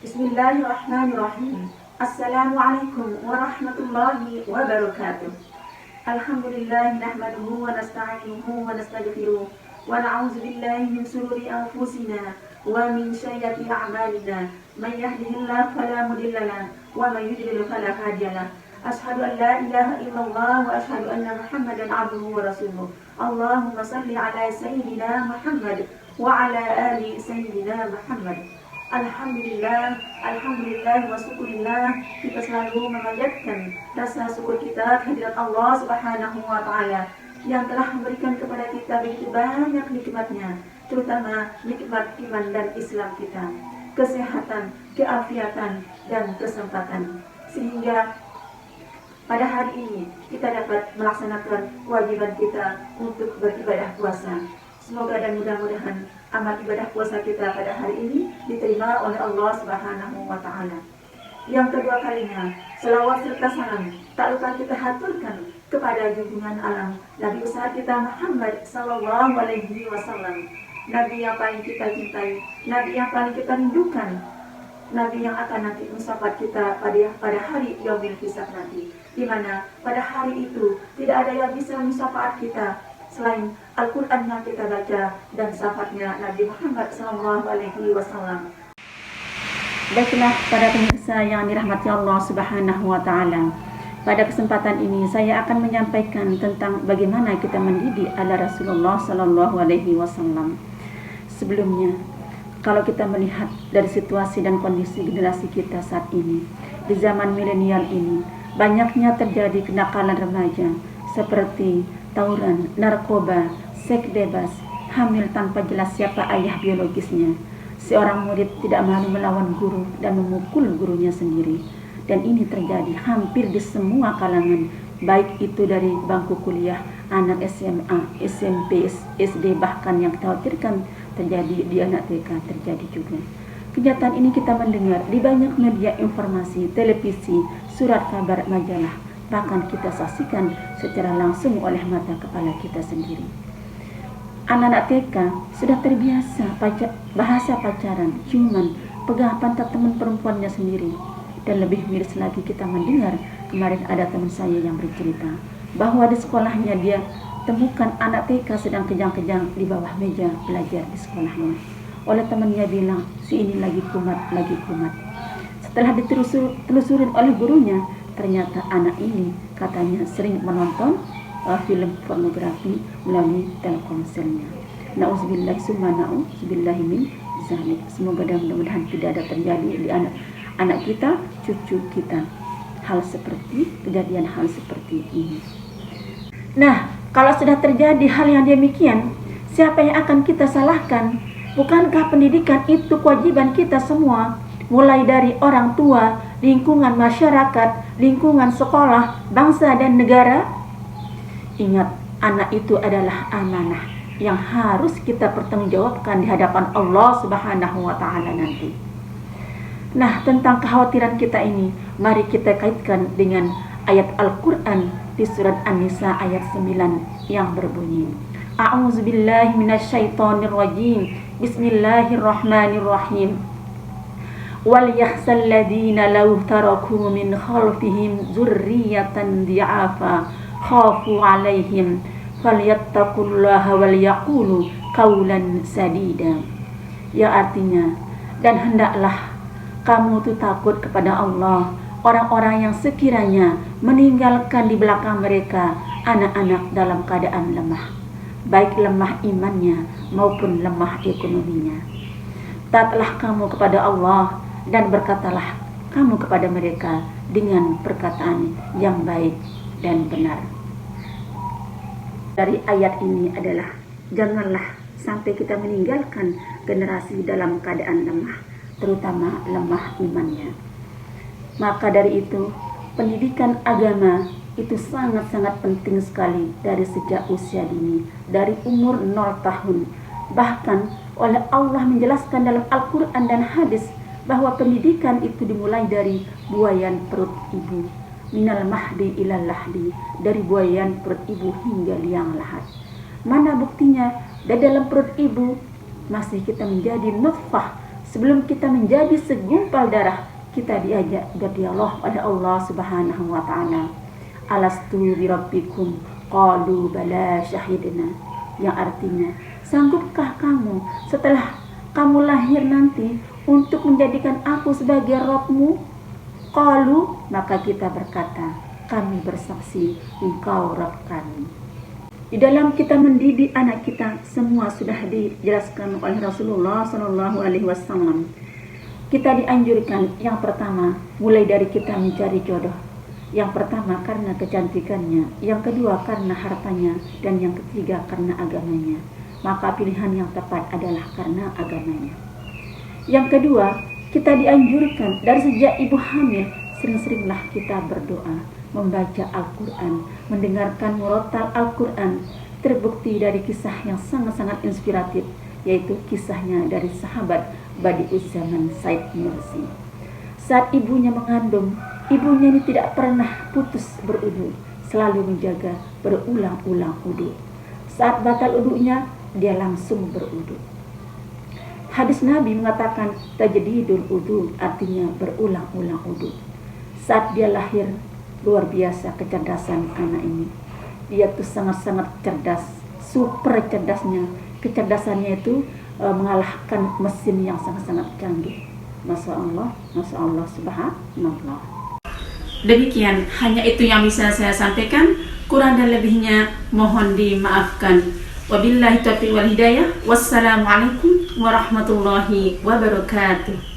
Bismillahirrahmanirrahim. Assalamualaikum warahmatullahi wabarakatuh. Alhamdulillah nahmaduhu wa nasta'inuhu wa nastaghfiruh wa na'udzu billahi min shururi anfusina wa min sayyiati a'malina. May yahdihillahu fala mudilla lahu wa may yudlil fala hadiya lahu. Ashhadu an la ilaha illallah wa ashhadu anna Muhammadan 'abduhu wa rasuluh. Allahumma shalli ala sayyidina Muhammad wa ala ali sayyidina Muhammad. Alhamdulillah, alhamdulillah wa syukurillah. Kita selalu memanjatkan rasa syukur kita kehadirat Allah Subhanahu wa taala yang telah memberikan kepada kita begitu banyak nikmatnya, terutama nikmat iman dan Islam kita, kesehatan, keafiatan dan kesempatan, sehingga pada hari ini kita dapat melaksanakan kewajiban kita untuk beribadah puasa. Semoga dan mudah-mudahan amal ibadah puasa kita pada hari ini diterima oleh Allah Subhanahu wa taala. Yang kedua kalinya, selawat serta salam tak lupa kita haturkan kepada junjungan alam Nabi besar kita Muhammad sallallahu alaihi wasallam. Nabi yang paling kita cintai, Nabi yang paling kita rindukan, Nabi yang akan nanti mensapat kita pada hari yaumil hisab nanti, di mana pada hari itu tidak ada yang bisa mensafaat kita selain Al-Quran yang kita baca dan syafaatnya Nabi Muhammad SAW. Baiklah pada pemirsa yang dirahmati Allah Subhanahu wa taala. Pada kesempatan ini saya akan menyampaikan tentang bagaimana kita mendidik ala Rasulullah SAW. Sebelumnya, kalau kita melihat dari situasi dan kondisi generasi kita saat ini, di zaman milenial ini, banyaknya terjadi kenakalan remaja seperti tawuran, narkoba, seks bebas, hamil tanpa jelas siapa ayah biologisnya. Seorang murid tidak malu melawan guru dan memukul gurunya sendiri. Dan ini terjadi hampir di semua kalangan, baik itu dari bangku kuliah, anak SMA, SMP, SD, bahkan yang dikhawatirkan terjadi di anak TK terjadi juga. Kenyataan ini kita mendengar di banyak media informasi, televisi, surat kabar, majalah, bahkan kita saksikan secara langsung oleh mata kepala kita sendiri. Anak-anak TK sudah terbiasa bahasa pacaran, ciuman, pegang pantat teman perempuannya sendiri. Dan lebih miris lagi kita mendengar, kemarin ada teman saya yang bercerita bahwa di sekolahnya dia temukan anak TK sedang kejang-kejang di bawah meja belajar di sekolahnya. Oleh temannya bilang, si ini lagi kumat, lagi kumat. Setelah ditelusurin oleh gurunya, ternyata anak ini katanya sering menonton film pornografi melalui teleponselnya. Nauzubillahi summa nauzubillahi min zalik. Semoga dan mudah-mudahan tidak ada terjadi di anak kita, cucu kita kejadian hal seperti ini. Nah, kalau sudah terjadi hal yang demikian, siapa yang akan kita salahkan? Bukankah pendidikan itu kewajiban kita semua? Mulai dari orang tua, lingkungan masyarakat, lingkungan sekolah, bangsa dan negara. Ingat, anak itu adalah amanah yang harus kita pertanggungjawabkan di hadapan Allah Subhanahu wa taala nanti. Nah, tentang kekhawatiran kita ini, mari kita kaitkan dengan ayat Al-Qur'an di surat An-Nisa ayat 9 yang berbunyi, A'udzubillahi minasyaitonirrajim. Bismillahirrahmanirrahim. Wal yahsal ladina law taraku min khalfihim dzurriyyatan dhi'afa khafu alaihim falyattaqullaha wal yaqulu qawlan sadida. Ya, artinya, dan hendaklah kamu tuh takut kepada Allah, orang-orang yang sekiranya meninggalkan di belakang mereka anak-anak dalam keadaan lemah, baik lemah imannya maupun lemah ekonominya. Taatlah kamu kepada Allah dan berkatalah kamu kepada mereka dengan perkataan yang baik dan benar. Dari ayat ini adalah janganlah sampai kita meninggalkan generasi dalam keadaan lemah, terutama lemah imannya. Maka dari itu, pendidikan agama itu sangat-sangat penting sekali dari sejak usia dini, dari umur 0 tahun. Bahkan oleh Allah menjelaskan dalam Al-Quran dan hadis bahwa pendidikan itu dimulai dari buayan perut ibu. Minal mahdi ilal lahdi, dari buayan perut ibu hingga liang lahat. Mana buktinya? Dari dalam perut ibu masih kita menjadi nutfah, Sebelum kita menjadi segumpal darah, kita diajak berdialog pada Allah Subhanahu wa taala. Alastu birabbikum qalu bala syahidna, yang artinya, sanggupkah kamu setelah kamu lahir nanti untuk menjadikan aku sebagai Rabbmu? Qalu, maka kita berkata, kami bersaksi engkau Rabb kami. Di dalam kita mendidik anak kita, semua sudah dijelaskan oleh Rasulullah Shallallahu Alaihi Wasallam. Kita dianjurkan yang pertama, mulai dari kita mencari jodoh. Yang pertama karena kecantikannya, yang kedua karena hartanya, dan yang ketiga karena agamanya. Maka pilihan yang tepat adalah karena agamanya. Yang kedua, kita dianjurkan dari sejak ibu hamil, sering-seringlah kita berdoa, membaca Al-Quran, mendengarkan murotal Al-Quran. Terbukti dari kisah yang sangat-sangat inspiratif, yaitu kisahnya dari sahabat Badi'uz Zaman Said Nursi. Saat ibunya mengandung, ibunya ini tidak pernah putus berudu, selalu menjaga berulang-ulang udu. Saat batal udunya, dia langsung berudu. Hadis Nabi mengatakan tajdidul udu, artinya berulang-ulang udu. Saat dia lahir, luar biasa kecerdasan anak ini. Dia tuh sangat-sangat cerdas, super cerdasnya. Kecerdasannya itu mengalahkan mesin yang sangat-sangat canggih. Masya Allah subhanallah. Demikian, hanya itu yang bisa saya sampaikan. Kurang dan lebihnya mohon dimaafkan. Wabillahi taufiq wal hidayah. Wassalamualaikum warahmatullahi wabarakatuh.